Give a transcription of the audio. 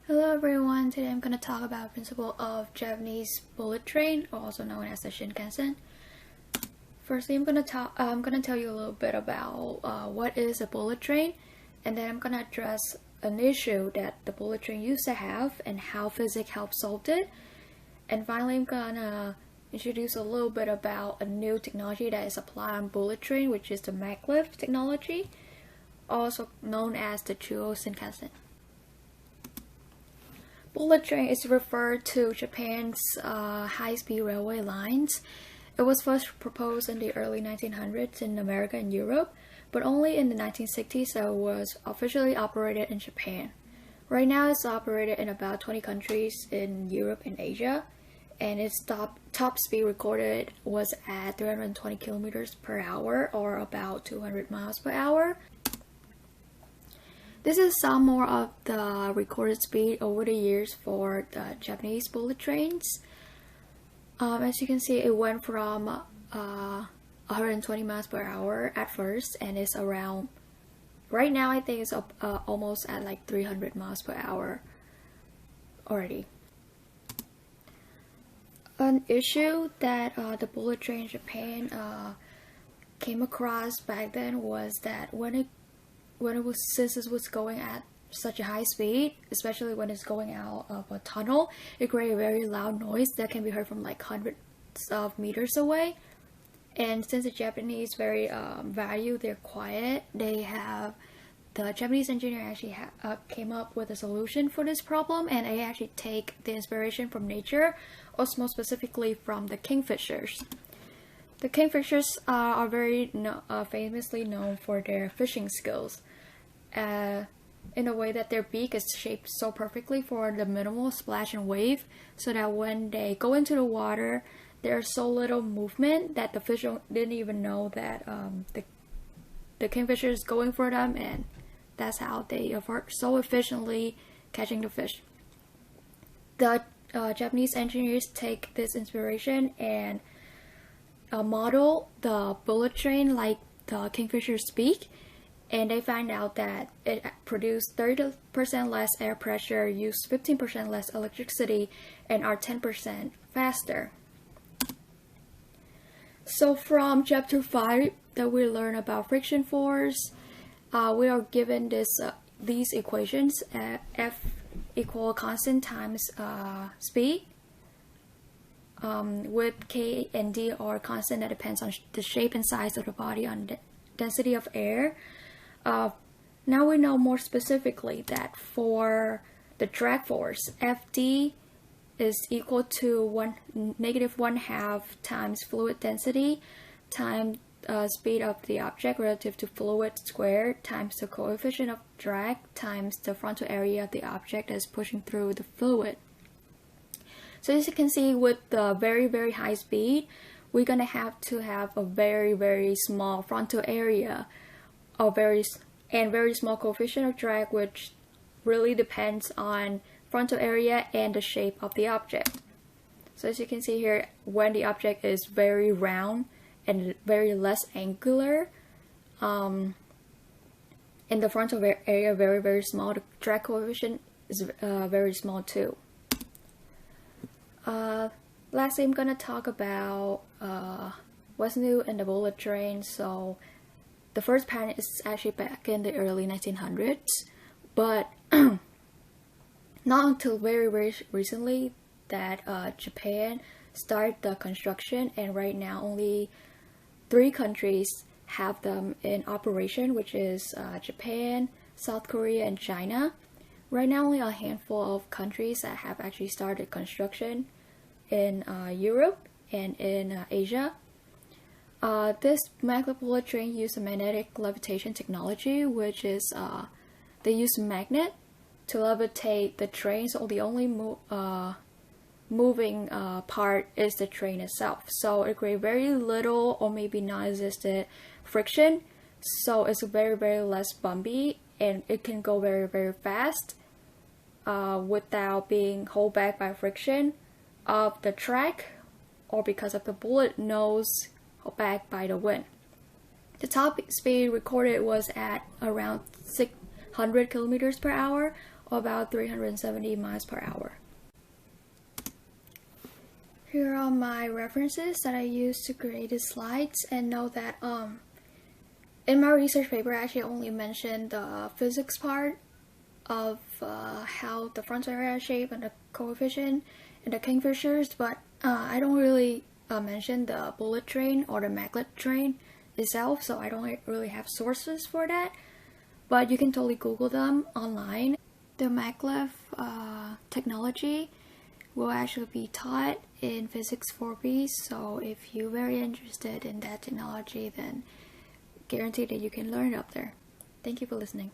Hello everyone, today I'm going to talk about the principle of Japanese bullet train, also known as the Shinkansen. Firstly, I'm going to tell you a little bit about what is a bullet train, and then I'm going to address an issue that the bullet train used to have and how physics helps solve it. And finally, I'm going to introduce a little bit about a new technology that is applied on bullet train, which is the maglev technology, also known as the Chuo Shinkansen. Bullet train is referred to Japan's high-speed railway lines. It was first proposed in the early 1900s in America and Europe, but only in the 1960s it was officially operated in Japan. Right now it's operated in about 20 countries in Europe and Asia, and its top speed recorded was at 320 kilometers per hour, or about 200 miles per hour. This is some more of the recorded speed over the years for the Japanese bullet trains. As you can see, it went from 120 miles per hour at first, and it's around, right now I think it's almost at like 300 miles per hour already. An issue that the bullet train in Japan came across back then was that since it was going at such a high speed, especially when it's going out of a tunnel, it created a very loud noise that can be heard from like hundreds of meters away. And since the Japanese very value their quiet, the Japanese engineer actually came up with a solution for this problem, and they actually take the inspiration from nature, or more specifically from the kingfishers. The kingfishers are very famously known for their fishing skills, in a way that their beak is shaped so perfectly for the minimal splash and wave, so that when they go into the water, there's so little movement that the fish didn't even know that the kingfisher is going for them, and that's how they are so efficiently catching the fish. The Japanese engineers take this inspiration and model the bullet train like the kingfisher's beak, and they find out that it produced 30% less air pressure, used 15% less electricity, and are 10% faster. So from chapter 5 that we learn about friction force, we are given these equations: F equal constant times speed, with K and D are constant that depends on the shape and size of the body on the density of air. Now we know more specifically that for the drag force, Fd is equal to negative 1/2 times fluid density times speed of the object relative to fluid squared times the coefficient of drag times the frontal area of the object that is pushing through the fluid. So as you can see, with the very high speed, we're going to have a very small frontal area, and very small coefficient of drag, which really depends on frontal area and the shape of the object. So as you can see here, when the object is very round and very less angular, and the frontal area very small, the drag coefficient is very small too. Lastly, I'm going to talk about what's new in the bullet train. So the first patent is actually back in the early 1900s, but not until very recently that Japan started the construction, and right now only 3 countries have them in operation, which is Japan, South Korea, and China. Right now only a handful of countries that have actually started construction in Europe and in Asia. This maglev bullet train uses a magnetic levitation technology, which is they use a magnet to levitate the train, so the only moving part is the train itself. So it creates very little or maybe non-existent friction, so it's very less bumpy, and it can go very fast without being held back by friction of the track or because of the bullet nose held back by the wind. The top speed recorded was at around 600 kilometers per hour, or about 370 miles per hour. Here are my references that I used to create these slides, and note that in my research paper I actually only mentioned the physics part of how the frontal area shape and the coefficient and the kingfishers, but I don't really mention the bullet train or the maglev train itself, so I don't really have sources for that, but you can totally Google them online. The maglev technology will actually be taught in Physics 4B, so if you're very interested in that technology, then guarantee that you can learn it up there. Thank you for listening.